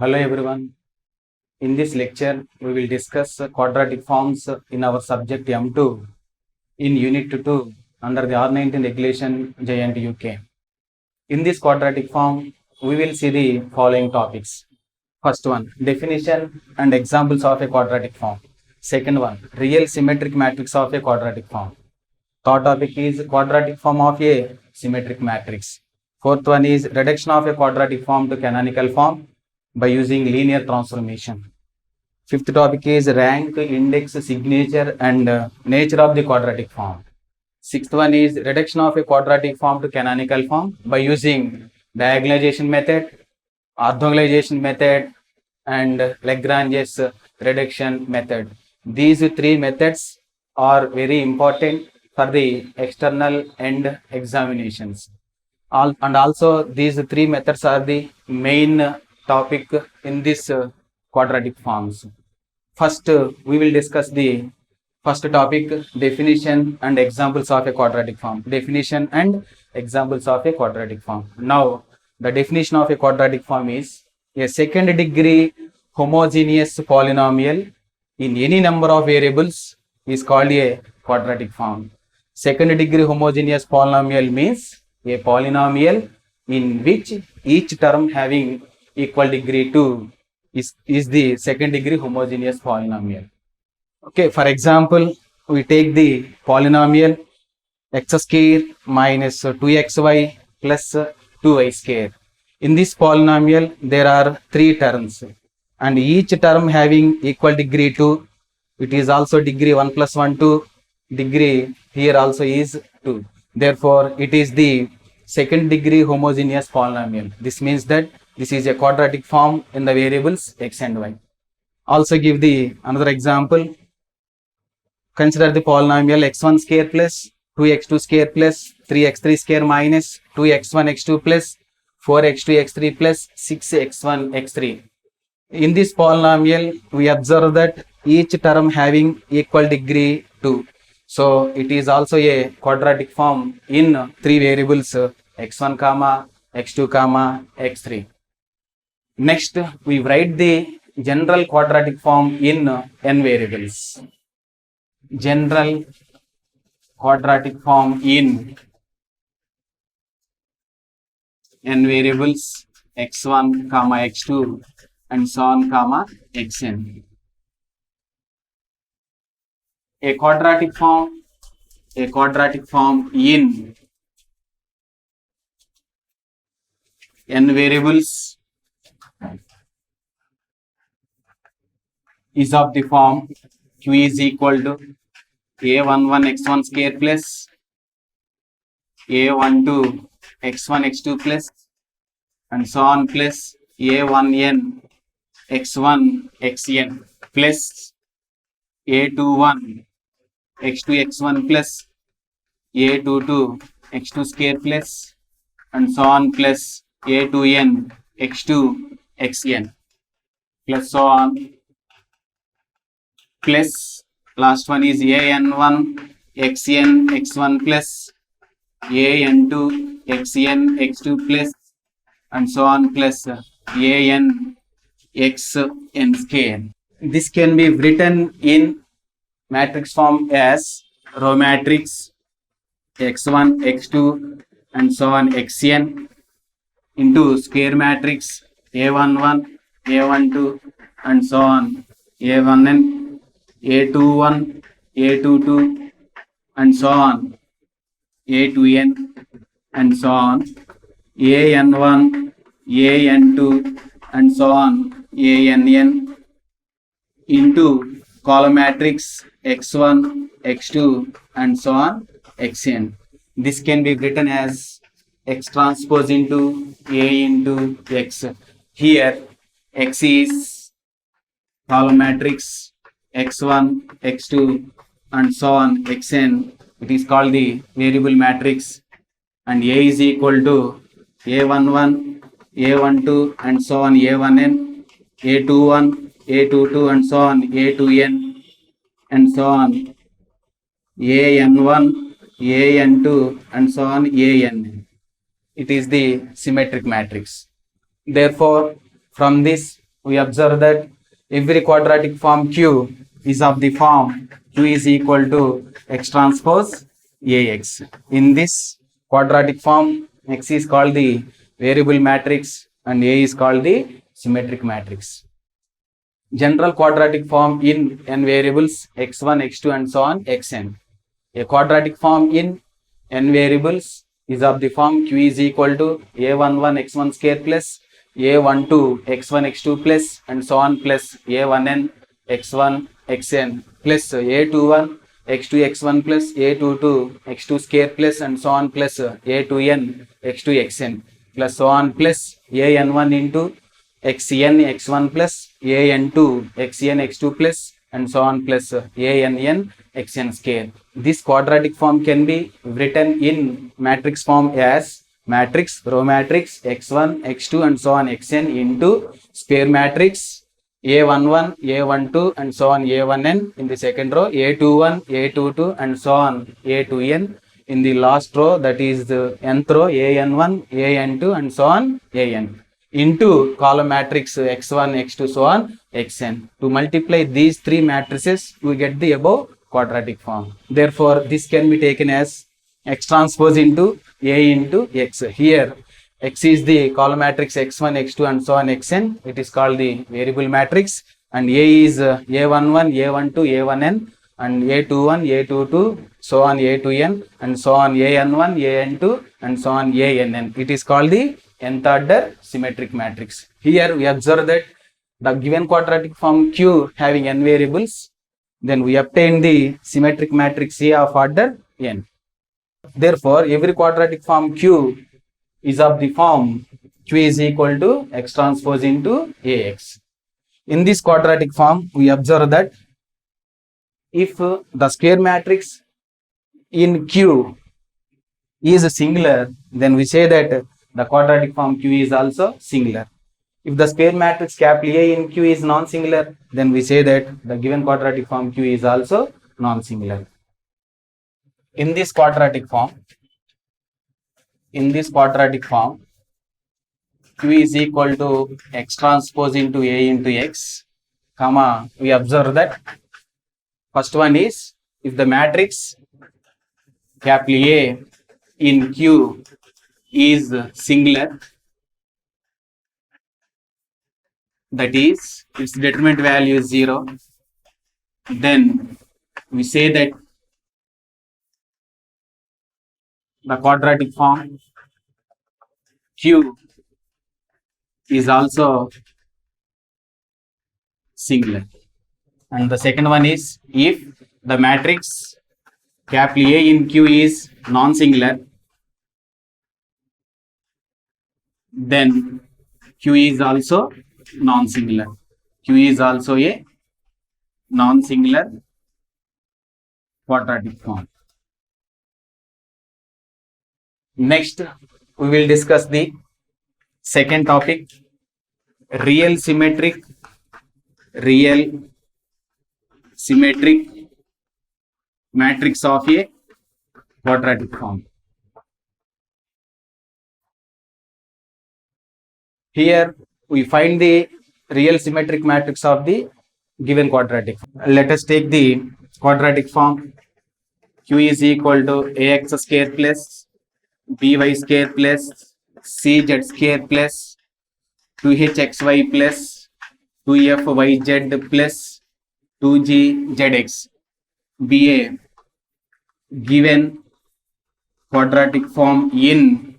Hello everyone. In this lecture, we will discuss quadratic forms in our subject M2 in Unit 2 under the R19 regulation JNT-UK. In this quadratic form, we will see the following topics. First one, definition and examples of a quadratic form. Second one, real symmetric matrix of a quadratic form. Third topic is quadratic form of a symmetric matrix. Fourth one is reduction of a quadratic form to canonical form by using linear transformation. Fifth topic is rank, index, signature and nature of the quadratic form. Sixth one is reduction of a quadratic form to canonical form by using diagonalization method, orthogonalization method and Lagrange's reduction method. These three methods are very important for the external end examinations. And also these three methods are the main topic in this quadratic forms. First, we will discuss the first topic, definition and examples of a quadratic form. Definition and examples of a quadratic form. Now, the definition of a quadratic form is a second degree homogeneous polynomial in any number of variables is called a quadratic form. Second degree homogeneous polynomial means a polynomial in which each term having equal degree to is the second degree homogeneous polynomial. Okay, for example, we take the polynomial x square minus 2xy plus 2y square. In this polynomial, there are three terms and each term having equal degree 2. It is also degree 1 plus 1, 2. Degree here also is 2. Therefore, it is the second degree homogeneous polynomial. This means that this is a quadratic form in the variables x and y. Also give the another example. Consider the polynomial x1 square plus 2x2 square plus 3x3 square minus 2x1 x2 plus 4x2 x3 plus 6x1 x3. In this polynomial, we observe that each term having equal degree 2. So it is also a quadratic form in three variables x1 comma x2 comma x3. Next, we write the general quadratic form in n variables. General quadratic form in n variables x1 comma x2 and so on comma xn. A quadratic form in n variables is of the form q is equal to a11 x1 square plus a12 x1 x2 plus and so on plus a1n x1 xn plus a21 x2 x1 plus a22 x2 square plus and so on plus a2n x2 xn plus so on plus last one is an1 xn x1 plus an2 xn x2 plus and so on plus an xn square. This can be written in matrix form as row matrix x1 x2 and so on xn into square matrix a11 a12 and so on a1n a21 a22 and so on a2n and so on an1 an2 and so on ann into column matrix x1 x2 and so on xn. This can be written as x transpose into a into x. Here x is column matrix x1 x2 and so on xn. It is called the variable matrix and a is equal to a11 a12 and so on a1n a21 a22 and so on a2n and so on an1 an2 and so on an. It is the symmetric matrix. Therefore, from this we observe that every quadratic form Q is of the form Q is equal to X transpose AX. In this quadratic form, X is called the variable matrix and A is called the symmetric matrix. General quadratic form in n variables x1, x2 and so on xn. A quadratic form in n variables is of the form Q is equal to a11 x1 square plus a12 x1 x2 plus and so on plus a1n x1 xn plus a21 x2 x1 plus a22 x2 square plus and so on plus a2n x2 xn plus so on plus an1 into xn x1 plus an2 xn x2 plus and so on plus ann xn square. This quadratic form can be written in matrix form as matrix, row matrix x1, x2 and so on xn into square matrix a11, a12 and so on a1n in the second row, a21, a22 and so on a2n in the last row, that is the nth row an1, an2 and so on an into column matrix x1, x2 so on xn. To multiply these three matrices, we get the above quadratic form. Therefore, this can be taken as X transpose into A into X. Here, X is the column matrix x1, x2 and so on xn. It is called the variable matrix, and A is a11, a12, a1n and a21, a22 so on a2n and so on an1, an2 and so on ann. It is called the nth order symmetric matrix. Here we observe that the given quadratic form Q having n variables, then we obtain the symmetric matrix A of order n. Therefore, every quadratic form Q is of the form Q is equal to X transpose into AX. In this quadratic form, we observe that if the square matrix in Q is singular, then we say that the quadratic form Q is also singular. If the square matrix capital A in Q is non-singular, then we say that the given quadratic form Q is also non-singular. In this quadratic form, Q is equal to X transpose into A into X, comma, we observe that first one is, if the matrix capital A in Q is singular, that is its determinant value is 0, then we say that the quadratic form Q is also singular. And the second one is, if the matrix capital A in Q is non-singular, then Q is also non-singular. Q is also a non-singular quadratic form. Next, we will discuss the second topic, real symmetric matrix of a quadratic form. Here we find the real symmetric matrix of the given quadratic form. Let us take the quadratic form Q is equal to ax square plus by square plus cz square plus 2hxy plus 2fyz plus 2gzx be a given quadratic form in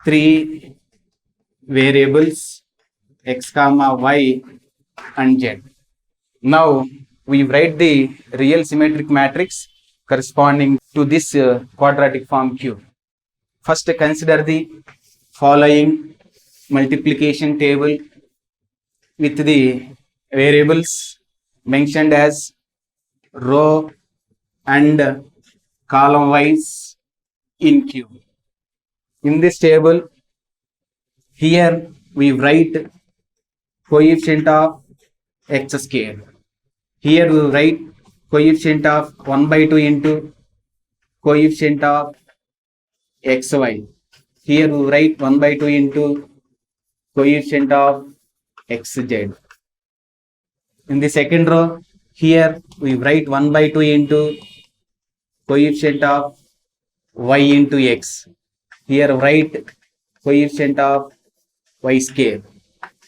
three variables x comma y and z. Now we write the real symmetric matrix corresponding to this quadratic form Q. First, consider the following multiplication table with the variables mentioned as row and column wise in Q. In this table, here we write coefficient of x square. Here we write coefficient of 1 by 2 into coefficient of xy. Here we write 1 by 2 into coefficient of xz. In the second row, here we write 1 by 2 into coefficient of y into x. Here write coefficient of y square.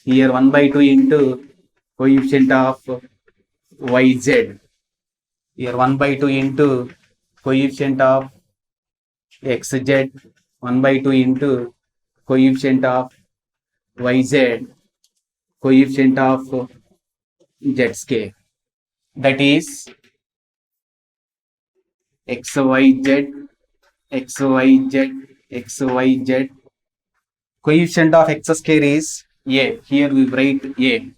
Here 1 by 2 into coefficient of yz. Here 1 by 2 into coefficient of xz. 1 by 2 into coefficient of yz. Coefficient of z square. That is xyz, xyz, xyz. Coefficient of x square is a. Here we write a.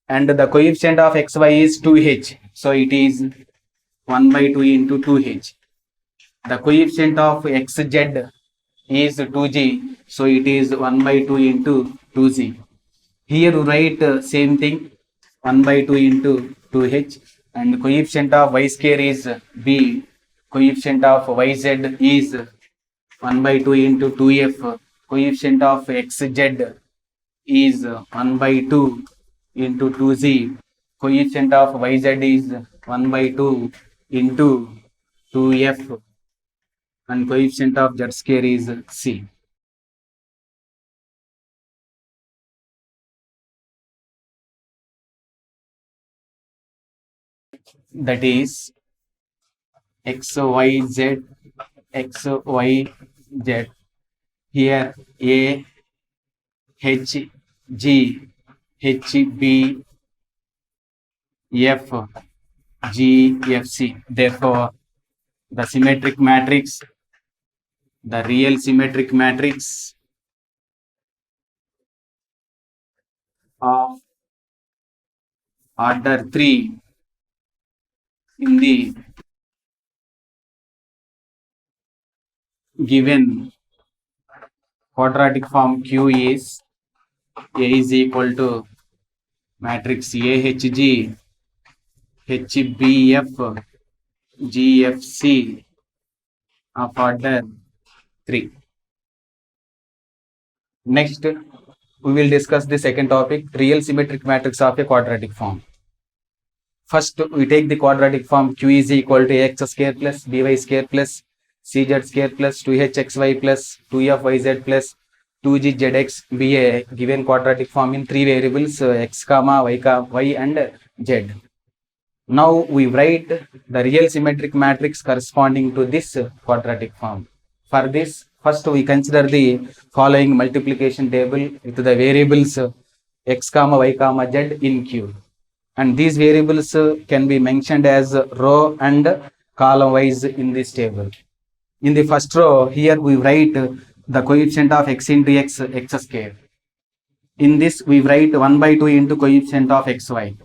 And the coefficient of xy is 2h. So it is 1 by 2 into 2h. The coefficient of xz is 2g. So it is 1 by 2 into 2z. Here we write same thing, 1 by 2 into 2h. And coefficient of y square is b. Coefficient of yz is 1 by 2 into 2f. Coefficient of xz is 1 by 2 into 2z. Coefficient of yz is 1 by 2 into 2f. And coefficient of z square is c. That is xyz, xyz. Here a, h, g, h, b, f, g, f, c. Therefore, the symmetric matrix, the real symmetric matrix of order 3 in the given quadratic form Q is A is equal to matrix AHG, HBF, GFC of order 3. Next, we will discuss the second topic, real symmetric matrix of a quadratic form. First, we take the quadratic form Q is equal to ax square plus by square plus cz square plus 2hxy plus 2fyz plus 2gzx be a given quadratic form in three variables x comma y and z. Now we write the real symmetric matrix corresponding to this quadratic form. For this, first we consider the following multiplication table with the variables x comma y comma z in Q. And these variables can be mentioned as row and column wise in this table. In the first row, here we write the coefficient of x into x square. In this, we write 1 by 2 into coefficient of xy.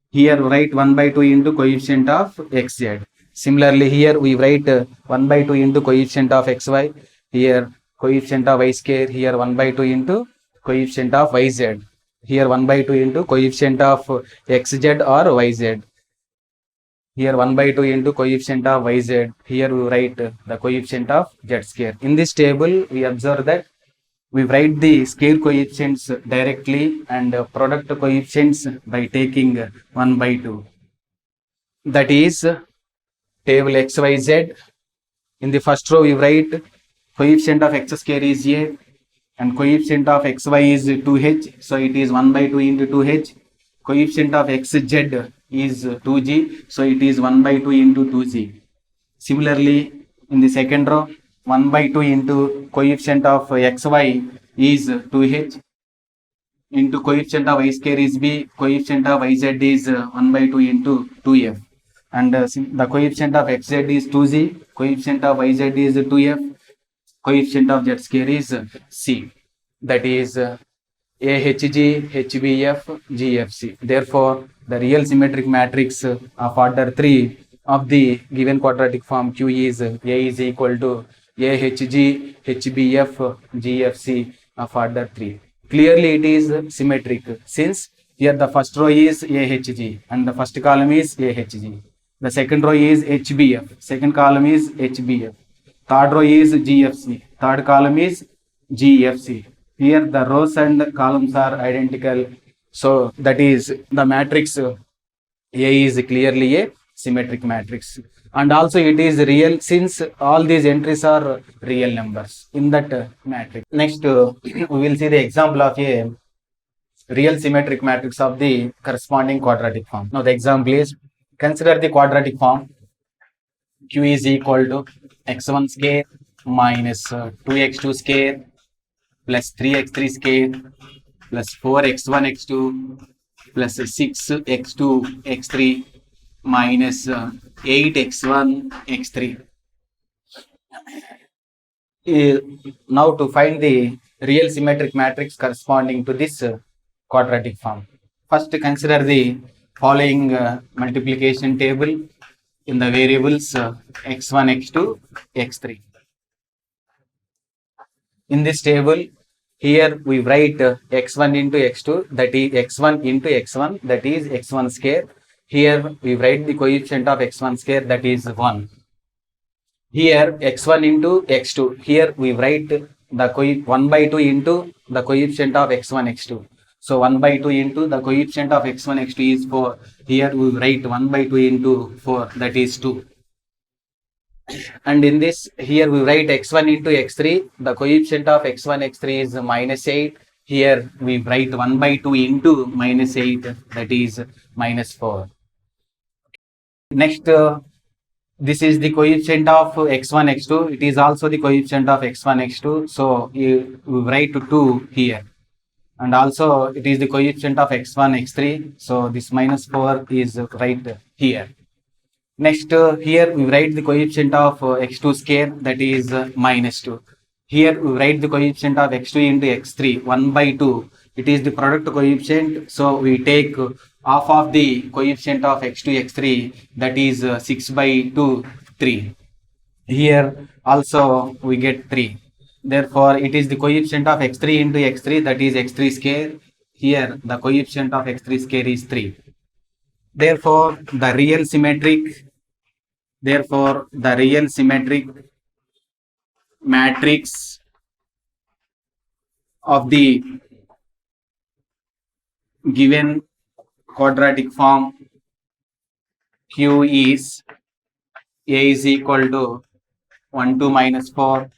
Here, we write 1 by 2 into coefficient of xz. Similarly, here we write 1 by 2 into coefficient of xy. Here, coefficient of y square. Here, 1 by 2 into coefficient of yz. Here 1 by 2 into coefficient of xz or yz. Here 1 by 2 into coefficient of yz. Here we write the coefficient of z square. In this table, we observe that we write the square coefficients directly and product coefficients by taking 1 by 2. That is table xyz. In the first row, we write coefficient of x square is a. And coefficient of xy is 2h, so it is 1 by 2 into 2h. Coefficient of xz is 2g, so it is 1 by 2 into 2z. Similarly, in the second row, 1 by 2 into coefficient of xy is 2h, into coefficient of y square is b, coefficient of yz is 1 by 2 into 2f. And the coefficient of xz is 2z, coefficient of yz is 2f, coefficient of z square is c. That is AHG, HBF, GFC. Therefore, the real symmetric matrix of order 3 of the given quadratic form Q is A is equal to AHG, HBF, GFC of order 3. Clearly, it is symmetric since here the first row is AHG and the first column is AHG. The second row is HBF, second column is HBF. Third row is GFC, third column is GFC. Here the rows and columns are identical. So that is the matrix A is clearly a symmetric matrix. And also it is real since all these entries are real numbers in that matrix. Next, we will see the example of a real symmetric matrix of the corresponding quadratic form. Now the example is, consider the quadratic form Q is equal to x1 square minus 2x2 square plus 3x3 square plus 4x1 x2 plus 6x2 x3 minus 8x1 x3. Now to find the real symmetric matrix corresponding to this quadratic form, first consider the following multiplication table in the variables x1, x2, x3. In this table, here we write x1 into x2, that is x1 into x1, that is x1 square. Here we write the coefficient of x1 square, that is 1. Here x1 into x2, here we write the 1 by 2 into the coefficient of x1, x2. So 1 by 2 into the coefficient of x1, x2 is 4. Here we write 1 by 2 into 4, that is 2. And in this, here we write x1 into x3, the coefficient of x1, x3 is minus 8. Here we write 1 by 2 into minus 8, that is minus 4. Next, this is the coefficient of x1, x2. It is also the coefficient of x1, x2. So we write 2 here. And also it is the coefficient of x1, x3. So this minus 4 is right here. Next, here we write the coefficient of x2 square, that is minus 2. Here we write the coefficient of x2 into x3, 1 by 2. It is the product coefficient. So we take half of the coefficient of x2, x3, that is 6 by 2, 3. Here also we get 3. Therefore, it is the coefficient of x3 into x3, that is x3 square. Here the coefficient of x3 square is 3. Therefore, the real symmetric matrix of the given quadratic form Q is A is equal to 1, 2, minus 4,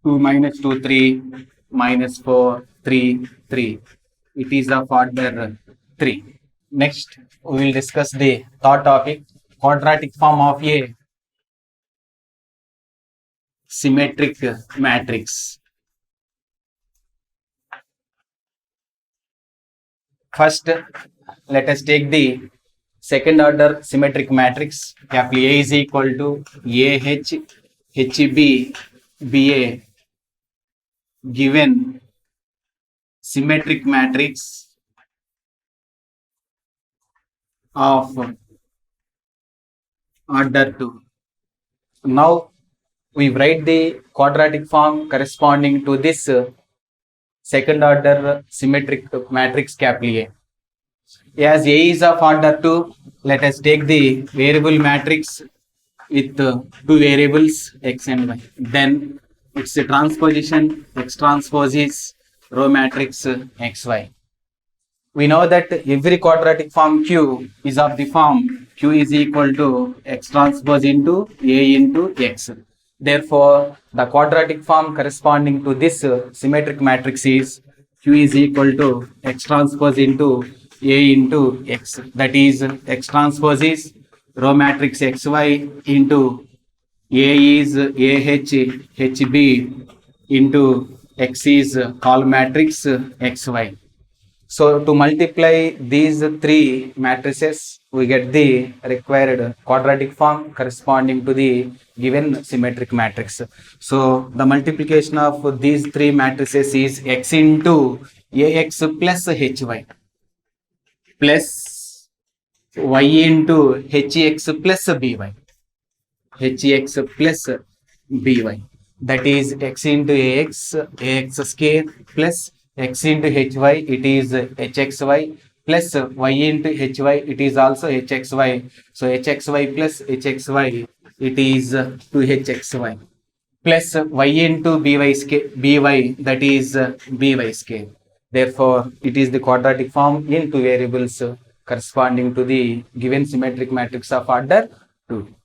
2, minus 2, 3, minus 4, 3, 3. It is of order 3. Next, we will discuss the third topic, quadratic form of a symmetric matrix. First, let us take the second order symmetric matrix. Capital A is equal to AH, HB, BA. Given symmetric matrix of order 2. Now we write the quadratic form corresponding to this second order symmetric matrix capital A. As A is of order 2, let us take the variable matrix with two variables x and y. Then its transposition, x transpose is row matrix xy. We know that every quadratic form Q is of the form Q is equal to x transpose into A into x. Therefore, the quadratic form corresponding to this symmetric matrix is Q is equal to x transpose into A into x. That is, x transpose is row matrix xy into A is AH, HB into x is column matrix xy. So to multiply these three matrices, we get the required quadratic form corresponding to the given symmetric matrix. So the multiplication of these three matrices is x into ax plus hy plus y into hx plus by. hx plus by. That is x into ax square plus x into hy, it is hxy plus y into hy, it is also hxy. So hxy plus hxy, it is 2hxy plus y into by, that is by scale. Therefore, it is the quadratic form in two variables corresponding to the given symmetric matrix of order 2.